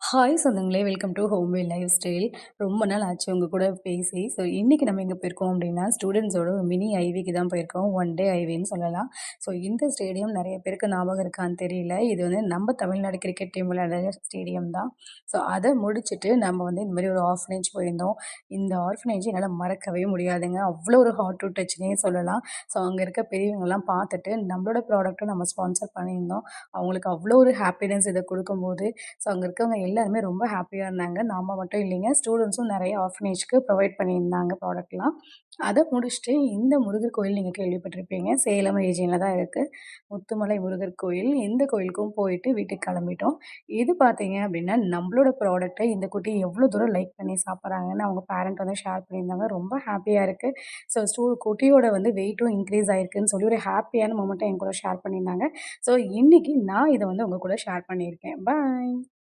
Hi சொந்தங்களே! Welcome to Homeway lifestyle. ரொம்ப நாள் ஆச்சு உங்க கூட பேசி. ஸோ இன்னைக்கு நம்ம எங்க போயிருக்கோம் அப்டின்னா, ஸ்டூடண்ட்ஸோட ஒரு மினி ஐவிக்கு தான் போயிருக்கோம். ஒன் டே ஐவின்னு சொல்லலாம். ஸோ இந்த ஸ்டேடியம் நெறைய பேருக்கு ஞாபகம் இருக்கான்னு தெரியல. இது வந்து நம்ம தமிழ்நாடு கிரிக்கெட் டீம் விளையாடுற ஸ்டேடியம் தான். ஸோ அத முடிச்சுட்டு நம்ம வந்து இந்த மாரி ஒரு ஆர்ஃபனேஜ் போயிருந்தோம். இந்த ஆர்ஃபனேஜ் என்னால மறக்கவே முடியாதுங்க. அவ்ளோ ஒரு ஹார்ட் டூ டச்னே சொல்லலாம். ஸோ அங்க இருக்க பெரியவங்கலாம் பார்த்துட்டு நம்மளோட ப்ராடக்ட்டும் நம்ம ஸ்பான்சர் பண்ணியிருந்தோம். அவங்களுக்கு அவ்ளோ ஒரு ஹாப்பினஸ் இத குடுக்கும்போது ஸோ அங்க இருக்கவங்க எல்லாருமே ரொம்ப ஹாப்பியா இருந்தாங்க. நாம மட்டும் இல்லைங்க. ஸ்டூடண்ட்ஸும் நெறைய ஆர்ஃபனேஜ்க்கு ப்ரொவைட் பண்ணியிருந்தாங்க ப்ராடக்ட்லாம். அத முடிச்சுட்டு இந்த முருகர் கோயில் நீங்க கேள்விப்பட்டிருப்பீங்க. சேலம் ரீஜியன்ல தான் இருக்கு. முத்துமலை முருகர் கோயில். இந்த கோயிலுக்கும் போயிட்டு வீட்டுக்கு கிளம்பிட்டோம். இது பார்த்தீங்க அப்டின்னா, நம்மளோட ப்ராடக்ட்ட இந்த குட்டி எவ்ளோ தூரம் லைக் பண்ணி சாப்பிடுறாங்கன்னு அவங்க பேரண்ட் வந்து ஷேர் பண்ணியிருந்தாங்க. ரொம்ப ஹாப்பியா இருக்கு. ஸோ குட்டியோட வந்து வெயிட்டும் இன்க்ரீஸ் ஆயிருக்குன்னு சொல்லி ஒரு ஹாப்பியான மொமெண்ட்ட என் கூட ஷேர் பண்ணியிருந்தாங்க. ஸோ இன்னைக்கு நான் இத வந்து உங்க கூட ஷேர் பண்ணியிருக்கேன். பாய்.